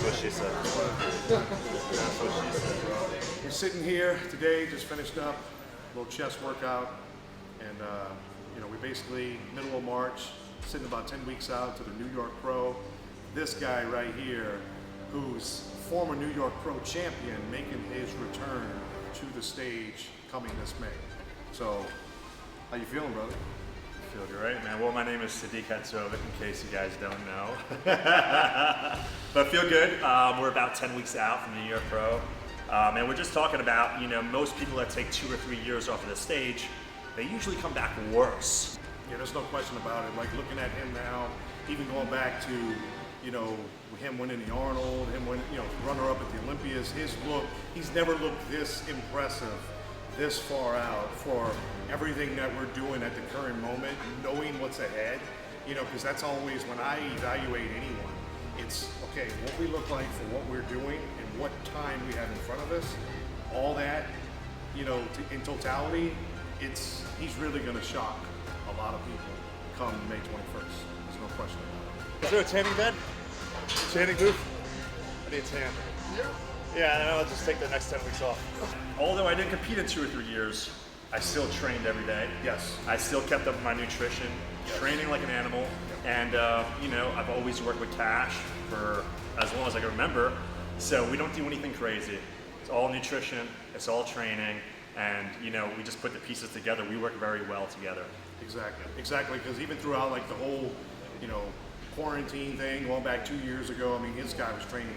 That's what she said. That's what she said. We're sitting here today, just finished up a little chest workout, and you know, we basically middle of March, sitting about 10 weeks out to the New York Pro. This guy right here, who's former New York Pro champion, making his return to the stage coming this May. So, how you feeling, brother? Feel great, man. Well, my name is Sadik Hadzovic, in case you guys don't know. But feel good. We're about 10 weeks out from the New York Pro. And we're just talking about, you know, most people that take 2 or 3 years off of the stage, they usually come back worse. Yeah, there's no question about it. Like, looking at him now, even going back to, you know, him winning the Arnold, him winning, you know, runner-up at the Olympias, his look, he's never looked this impressive, this far out for everything that we're doing at the current moment, knowing what's ahead, you know, because that's always when I evaluate anyone, it's, okay, what we look like for what we're doing and what time we have in front of us, all that, you know, in totality, he's really going to shock a lot of people come May 21st. There's no question about it. Is there a tanning bed? Tanning booth? I need a tan. Yeah, and I'll just take the next 10 weeks off. Although I didn't compete in 2 or 3 years, I still trained every day. Yes. I still kept up my nutrition, training like an animal, and you know, I've always worked with cash for as long as I can remember. So we don't do anything crazy. It's all nutrition, it's all training, and you know, we just put the pieces together. We work very well together. Exactly, because even throughout like the whole, you know, quarantine thing, going back 2 years ago, I mean, his guy was training,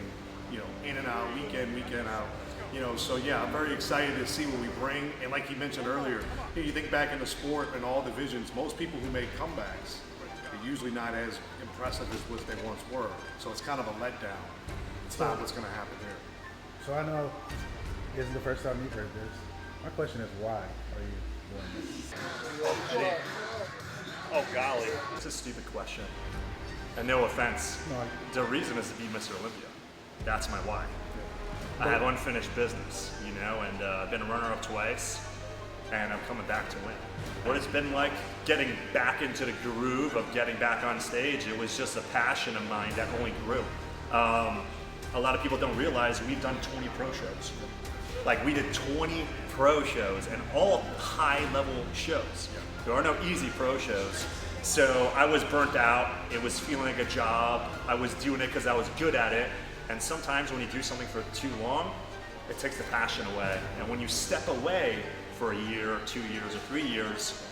you know, in and out, weekend out, you know, so yeah, I'm very excited to see what we bring. And like you mentioned earlier, you think back in the sport and all divisions, most people who make comebacks are usually not as impressive as what they once were. So it's kind of a letdown. It's not what's going to happen here. So I know this is the first time you've heard this. My question is, why are you doing this? Oh golly, it's a stupid question. And no offense, No, the reason is to be Mr. Olympia. That's my why. I have unfinished business, you know, and I've been a runner-up twice, and I'm coming back to win. What it's been like getting back into the groove of getting back on stage, it was just a passion of mine that only grew. A lot of people don't realize we've done 20 pro shows. Like, we did 20 pro shows, and all high-level shows. There are no easy pro shows. So I was burnt out, it was feeling like a job, I was doing it because I was good at it, and sometimes when you do something for too long, it takes the passion away. And when you step away for a year, 2 years, or 3 years,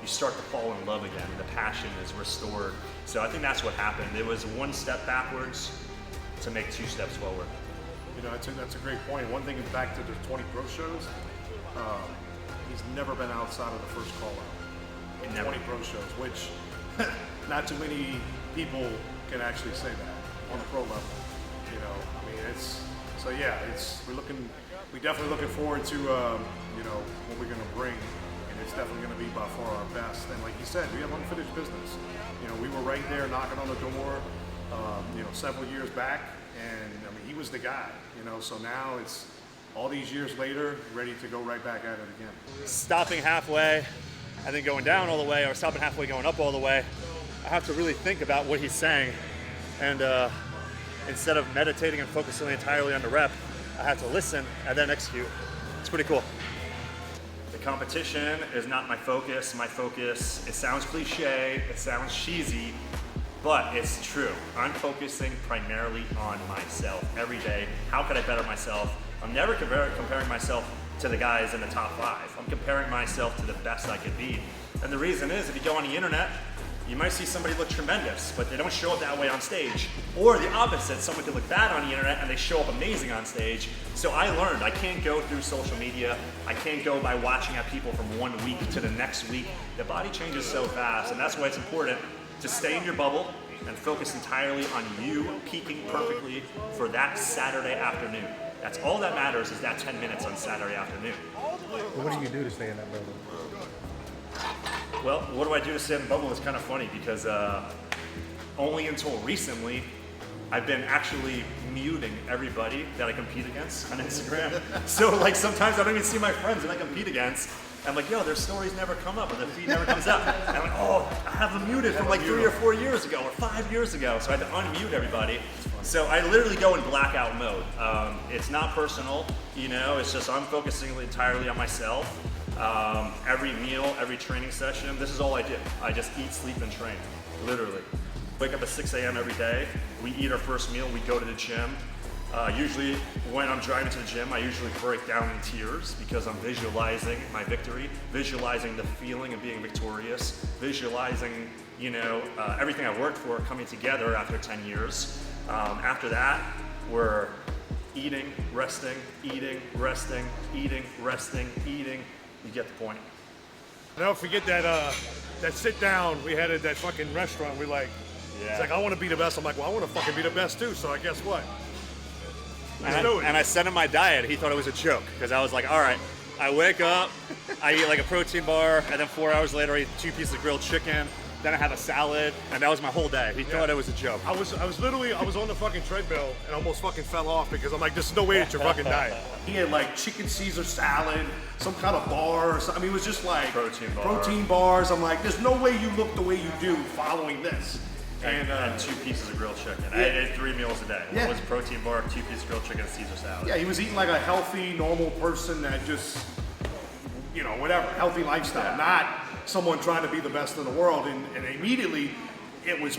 you start to fall in love again, and the passion is restored. So I think that's what happened. It was 1 step backwards to make 2 steps forward. You know, that's a great point. One thing is back to the 20 pro shows, he's never been outside of the first call out. In 20 pro shows, which not too many people can actually say that on the pro level. You know, I mean, we're definitely looking forward to you know, what we're going to bring, and it's definitely going to be by far our best. And like you said, we have unfinished business. You know, we were right there knocking on the door, you know, several years back, and I mean, he was the guy. You know, so now it's all these years later, ready to go right back at it again. Stopping halfway and then going down all the way, or stopping halfway going up all the way, I have to really think about what he's saying. And instead of meditating and focusing entirely on the rep, I have to listen and then execute. It's pretty cool. The competition is not my focus. My focus, it sounds cliche, it sounds cheesy, but it's true. I'm focusing primarily on myself every day. How could I better myself? I'm never comparing myself to the guys in the top 5. I'm comparing myself to the best I could be. And the reason is, if you go on the internet, you might see somebody look tremendous, but they don't show up that way on stage. Or the opposite, someone could look bad on the internet and they show up amazing on stage. So I learned, I can't go through social media. I can't go by watching at people from 1 week to the next week. The body changes so fast, and that's why it's important to stay in your bubble and focus entirely on you peaking perfectly for that Saturday afternoon. That's all that matters, is that 10 minutes on Saturday afternoon. What do you do to stay in that bubble? Well, what do I do to stay in the bubble is kind of funny, because only until recently, I've been actually muting everybody that I compete against on Instagram. So like sometimes I don't even see my friends that I compete against. I'm like, yo, their stories never come up, or their feed never comes up. And I'm like, oh, I have them muted from like 3 or 4 years ago, or 5 years ago. So I had to unmute everybody. So I literally go in blackout mode. It's not personal, you know, it's just I'm focusing entirely on myself. Every meal, every training session, this is all I do. I just eat, sleep, and train, literally. Wake up at 6 a.m. every day. We eat our first meal, we go to the gym. Usually when I'm driving to the gym, I usually break down in tears because I'm visualizing my victory, visualizing the feeling of being victorious, visualizing, you know, everything I worked for coming together after 10 years. After that, we're eating, resting, eating, resting, eating, resting, eating. You get the point. I'll never forget that sit down we had at that fucking restaurant. We like, it's like, I want to be the best. I'm like, well, I want to fucking be the best too. So I guess what? And I sent him my diet. He thought it was a joke because I was like, all right, I wake up, I eat like a protein bar, and then 4 hours later I eat 2 pieces of grilled chicken. Then I have a salad, and that was my whole day. He thought it was a joke. I was on the fucking treadmill and almost fucking fell off because I'm like, this is no way it's your fucking diet. He had like chicken Caesar salad, some kind of bar or something. I mean, it was just like protein bars. I'm like, there's no way you look the way you do following this. And 2 pieces of grilled chicken. I ate 3 meals a day. One was a protein bar, 2 pieces of grilled chicken, and Caesar salad. Yeah, he was eating like a healthy, normal person that just, you know, whatever, healthy lifestyle, not someone trying to be the best in the world. And immediately, it was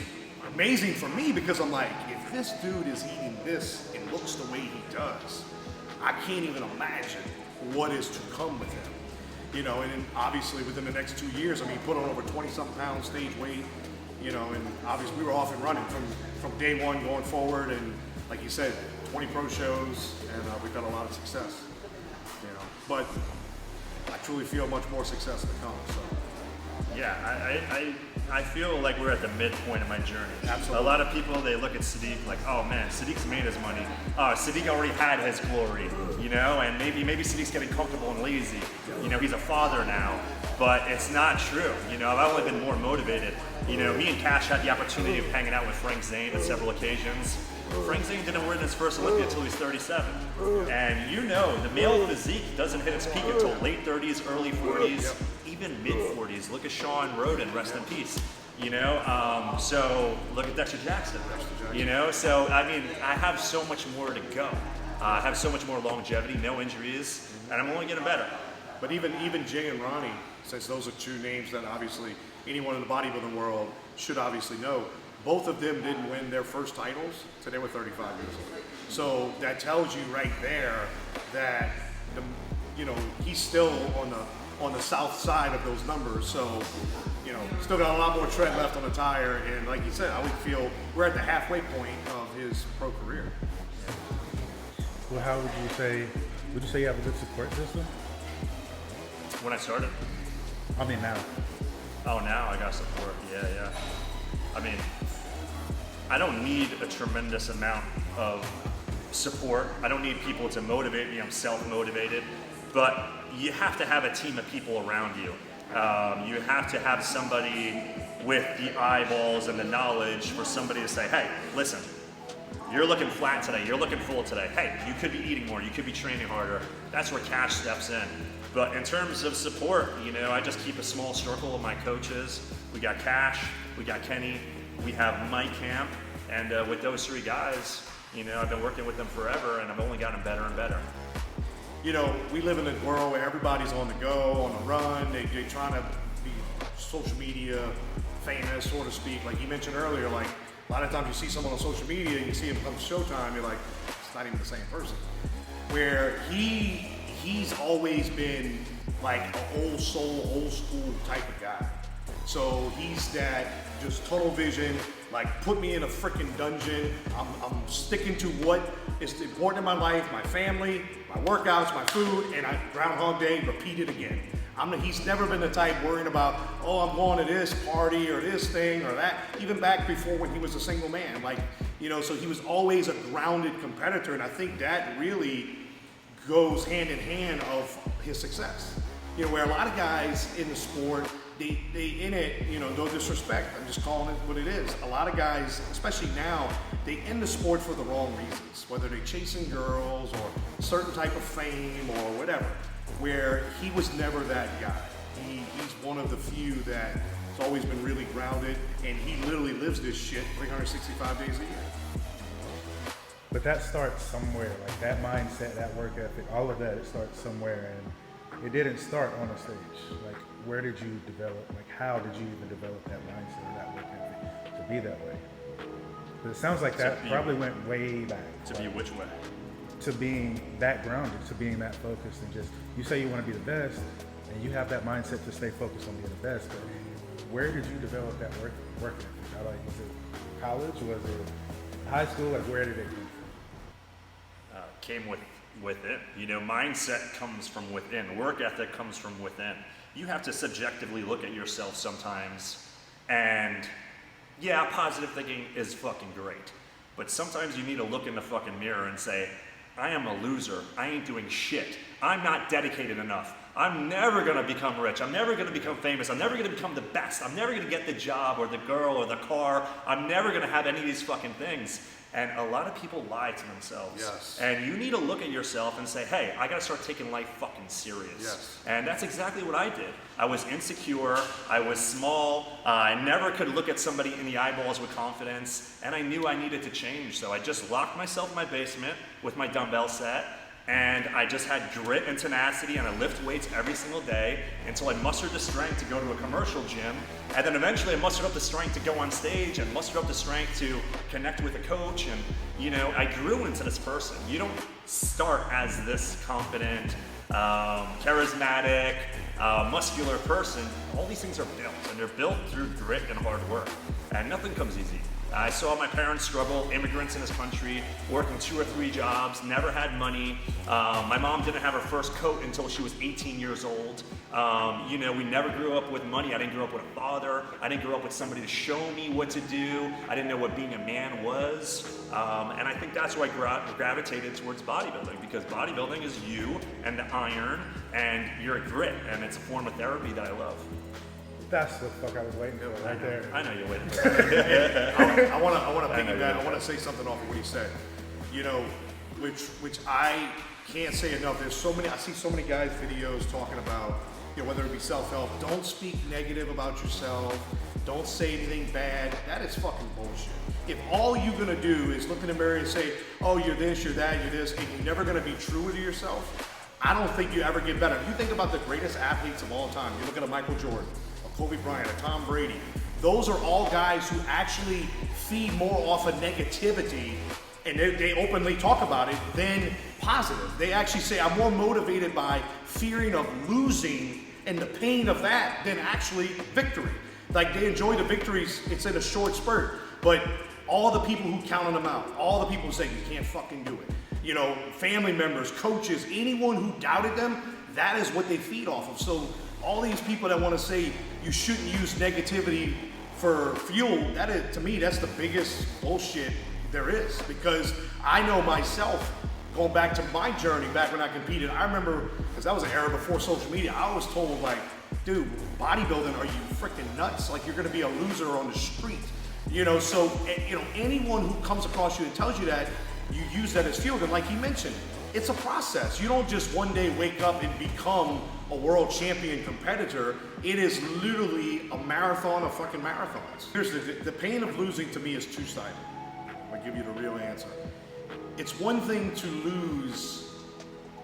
amazing for me because I'm like, if this dude is eating this and looks the way he does, I can't even imagine what is to come with him. You know, and then obviously within the next 2 years, I mean, he put on over 20-something pounds stage weight. You know, and obviously we were off and running from day one going forward, and like you said, 20 pro shows, and we've had a lot of success. You know, but I truly feel much more success to come. So. Yeah, I feel like we're at the midpoint of my journey. Absolutely. A lot of people, they look at Sadik like, oh man, Sadik's made his money. Sadik already had his glory, you know, and maybe Sadik's getting comfortable and lazy. You know, he's a father now, but it's not true. You know, I've only been more motivated. You know, me and Cash had the opportunity of hanging out with Frank Zane on several occasions. Frank Zane didn't win his first Olympia until he was 37. And you know, the male physique doesn't hit its peak until late 30s, early 40s, even mid 40s. Look at Sean Roden, rest in peace. You know, so look at Dexter Jackson. You know, so I mean, I have so much more to go. I have so much more longevity, no injuries, and I'm only getting better. But even Jay and Ronnie, since those are 2 names that obviously anyone in the bodybuilding world should obviously know, both of them didn't win their first titles till they were 35 years old. So that tells you right there that he's still on the south side of those numbers. So, you know, still got a lot more tread left on the tire. And like you said, I would feel we're at the halfway point of his pro career. Well, how would you say you have a good support system? When I started? I mean now. Oh, now I got support. Yeah. I mean, I don't need a tremendous amount of support. I don't need people to motivate me. I'm self-motivated. But you have to have a team of people around you. You have to have somebody with the eyeballs and the knowledge for somebody to say, hey, listen, you're looking flat today. You're looking full today. Hey, you could be eating more. You could be training harder. That's where Cash steps in. But in terms of support, you know, I just keep a small circle of my coaches. We got Cash, we got Kenny, we have Mike Camp, and with those 3 guys, you know, I've been working with them forever, and I've only gotten better and better. You know, we live in a world where everybody's on the go, on the run. They're trying to be social media famous, so to speak. Like you mentioned earlier, like a lot of times you see someone on social media and you see him come to Showtime, you're like, it's not even the same person. Where he's always been like an old soul, old school type of guy. So he's that just tunnel vision, like put me in a freaking dungeon. I'm sticking to what is important in my life, my family, my workouts, my food, and I Groundhog Day, repeat it again. He's never been the type worrying about, oh, I'm going to this party or this thing or that, even back before when he was a single man. Like, you know, so he was always a grounded competitor, and I think that really goes hand in hand of his success. You know, where a lot of guys in the sport, they in it, you know, no disrespect, I'm just calling it what it is. A lot of guys, especially now, they in the sport for the wrong reasons, whether they're chasing girls or certain type of fame or whatever, where he was never that guy. He's one of the few that has always been really grounded, and he literally lives this shit 365 days a year. But that starts somewhere, like that mindset, that work ethic, all of that, it starts somewhere, and it didn't start on a stage. Like, where did you develop, like how did you even develop that mindset or that work ethic to be that way? But it sounds like that probably went way back. To be which way? To being that grounded, to being that focused, and just, you say you want to be the best, and you have that mindset to stay focused on being the best, but where did you develop that work ethic? Like, was it college? Was it high school? Like, where did it come from? Came within. You know, mindset comes from within. Work ethic comes from within. You have to subjectively look at yourself sometimes, and yeah, positive thinking is fucking great. But sometimes you need to look in the fucking mirror and say, I am a loser. I ain't doing shit. I'm not dedicated enough. I'm never gonna become rich. I'm never gonna become famous. I'm never gonna become the best. I'm never gonna get the job or the girl or the car. I'm never gonna have any of these fucking things. And a lot of people lie to themselves. Yes. And you need to look at yourself and say, hey, I gotta start taking life fucking serious. Yes. And that's exactly what I did. I was insecure, I was small, I never could look at somebody in the eyeballs with confidence, and I knew I needed to change. So I just locked myself in my basement with my dumbbell set, and I just had grit and tenacity, and I lift weights every single day until I mustered the strength to go to a commercial gym. And then eventually I mustered up the strength to go on stage and mustered up the strength to connect with a coach. And, you know, I grew into this person. You don't start as this confident, charismatic, muscular person. All these things are built, and they're built through grit and hard work. And nothing comes easy. I saw my parents struggle, immigrants in this country, working 2 or 3 jobs, never had money. My mom didn't have her first coat until she was 18 years old. You know, we never grew up with money. I didn't grow up with a father. I didn't grow up with somebody to show me what to do. I didn't know what being a man was. And I think that's why I gravitated towards bodybuilding, because bodybuilding is you and the iron and your grit, and it's a form of therapy that I love. That's what the fuck I was waiting for right there. I know you're waiting for that. I want to piggyback. I want to say something off of what he said. You know, which I can't say enough. There's so many. I see so many guys' videos talking about, you know, whether it be self-help. Don't speak negative about yourself. Don't say anything bad. That is fucking bullshit. If all you're gonna do is look in the mirror and say, "Oh, you're this, you're that, you're this," and you're never gonna be true to yourself, I don't think you ever get better. If you think about the greatest athletes of all time, you look at a Michael Jordan, Kobe Bryant, or Tom Brady. Those are all guys who actually feed more off of negativity, and they openly talk about it, than positive. They actually say, I'm more motivated by fearing of losing and the pain of that than actually victory. Like, they enjoy the victories, it's in a short spurt, but all the people who counted them out, all the people who say you can't fucking do it, you know, family members, coaches, anyone who doubted them, that is what they feed off of. So all these people that want to say you shouldn't use negativity for fuel, that is, to me, that's the biggest bullshit there is. Because I know myself, going back to my journey, back when I competed, I remember, because that was an era before social media, I was told, like, dude, bodybuilding, are you freaking nuts? Like, you're gonna be a loser on the street. You know, so, you know, anyone who comes across you and tells you that, you use that as fuel. And like he mentioned, it's a process. You don't just one day wake up and become a world champion competitor. It is literally a marathon of fucking marathons. Here's the pain of losing to me is two-sided. I'll give you the real answer. It's one thing to lose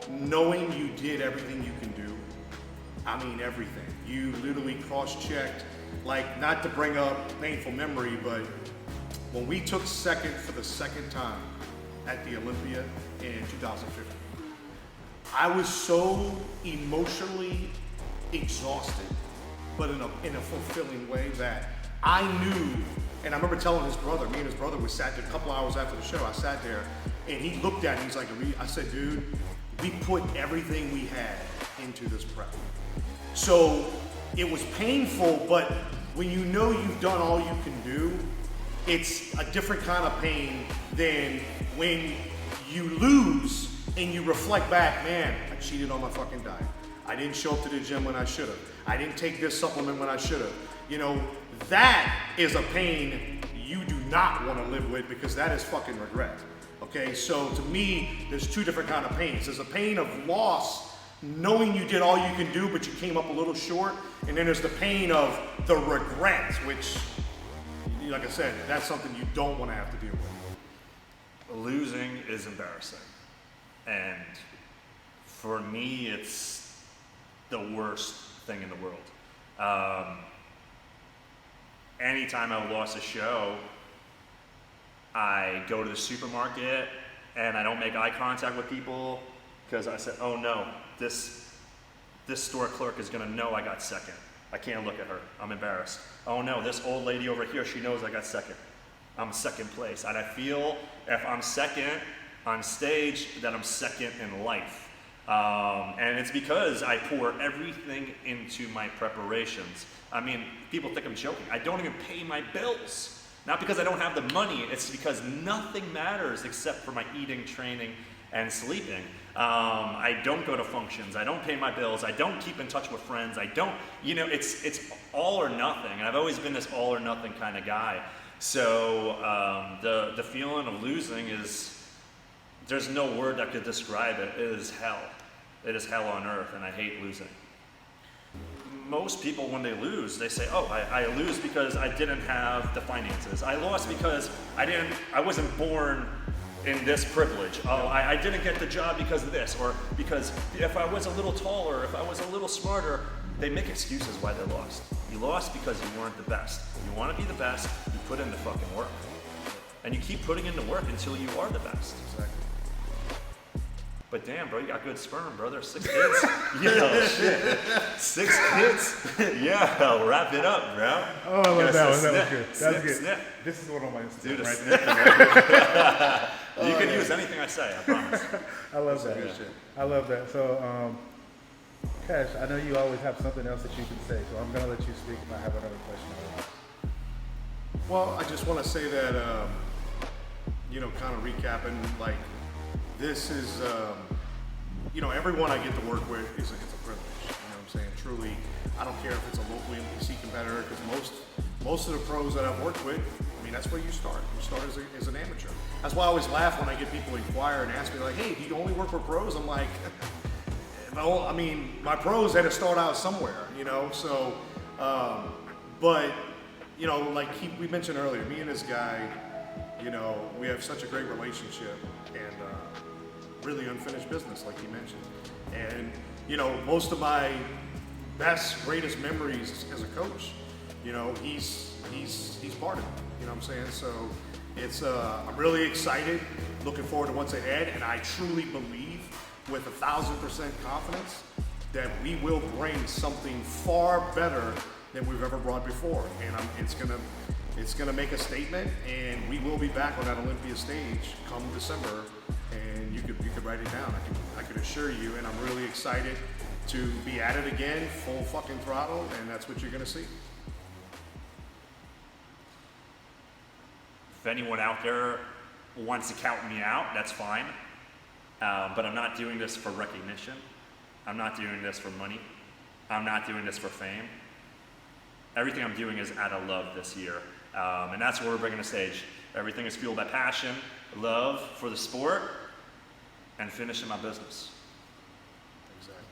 knowing you did everything you can do. I mean everything. You literally cross-checked, like, not to bring up painful memory, but when we took second for the second time at the Olympia in 2015, I was so emotionally exhausted, but in a fulfilling way, that I knew, and I remember telling his brother, me and his brother, we sat there a couple hours after the show, I sat there, and he looked at me, he's like, I said, dude, we put everything we had into this prep. So it was painful, but when you know you've done all you can do, it's a different kind of pain than when you lose and you reflect back, man, I cheated on my fucking diet. I didn't show up to the gym when I should have. I didn't take this supplement when I should have. You know, that is a pain you do not want to live with, because that is fucking regret. Okay, so to me, there's two different kind of pains. There's a pain of loss, knowing you did all you can do, but you came up a little short. And then there's the pain of the regret, which, like I said, that's something you don't want to have to deal with. losing is embarrassing. And for me, it's the worst thing in the world. Anytime I lost a show, I go to the supermarket and I don't make eye contact with people because I said, oh no, this store clerk is gonna know I got second. I can't look at her, I'm embarrassed. Oh no, this old lady over here, she knows I got second. I'm second place. And I feel if I'm second on stage, that I'm second in life. And it's because I pour everything into my preparations. I mean, people think I'm joking. I don't even pay my bills. Not because I don't have the money, it's because nothing matters except for my eating, training, and sleeping. I don't go to functions, I don't pay my bills, I don't keep in touch with friends, I don't, it's all or nothing. And I've always been this all or nothing kind of guy. So the feeling of losing is, there's no word that could describe it. It is hell. It is hell on earth, and I hate losing. Most people, when they lose, they say, oh, I lose because I didn't have the finances. I lost because I wasn't born in this privilege. Oh, I didn't get the job because of this, or because if I was a little taller, if I was a little smarter. They make excuses why they lost. You lost because you weren't the best. You want to be the best, you put in the fucking work. And you keep putting in the work until you are the best. Exactly. But damn, bro, you got good sperm, bro. There's 6 kids. Yo, shit. 6 kids. Yeah, I'll wrap it up, bro. Oh, I love that one. That was good. That's good. Snip. This is one on my Instagram. Dude, right snip. You can use anything I say, I promise. I love that. Good shit. I love that. So, Cash, I know you always have something else that you can say, so I'm going to let you speak if I have another question. Well, I just want to say that, kind of recapping, like, this is, everyone I get to work with it's a privilege. You know what I'm saying? Truly, I don't care if it's a local NPC competitor, because most of the pros that I've worked with, I mean, that's where you start. You start as an amateur. That's why I always laugh when I get people inquire and ask me, like, hey, do you only work with pros? I'm like, no, I mean, my pros had to start out somewhere, so, but, like we mentioned earlier, me and this guy, we have such a great relationship and really unfinished business, like you mentioned. And, most of my best, greatest memories as a coach, he's part of it, you know what I'm saying? So it's, I'm really excited, looking forward to what's ahead, and I truly believe with 1,000% confidence that we will bring something far better than we've ever brought before. And it's gonna make a statement, and we will be back on that Olympia stage come December, and you could write it down. I could assure you, and I'm really excited to be at it again, full fucking throttle, and that's what you're gonna see. If anyone out there wants to count me out, that's fine. But I'm not doing this for recognition. I'm not doing this for money. I'm not doing this for fame. Everything I'm doing is out of love this year. And that's what we're bringing to stage. Everything is fueled by passion, love for the sport, and finishing my business. Exactly.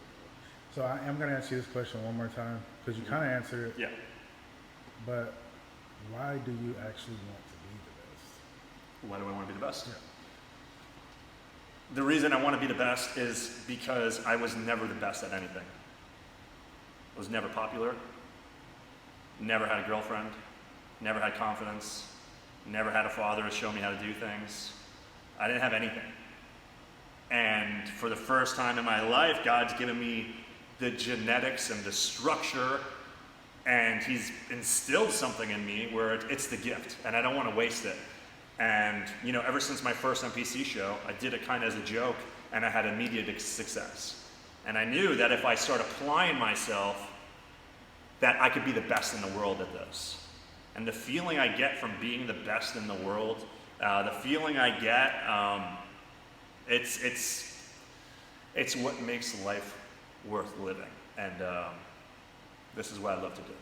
So I am going to ask you this question one more time, because you kind of answered it. Yeah. But why do you actually want to be the best? Why do I want to be the best? Yeah. The reason I want to be the best is because I was never the best at anything. I was never popular, never had a girlfriend, never had confidence, never had a father to show me how to do things. I didn't have anything. And for the first time in my life, God's given me the genetics and the structure, and He's instilled something in me where it's the gift, and I don't want to waste it. And, ever since my first NPC show, I did it kind of as a joke, and I had immediate success. And I knew that if I start applying myself, that I could be the best in the world at this. And the feeling I get from being the best in the world, the feeling I get, it's what makes life worth living. And this is what I love to do.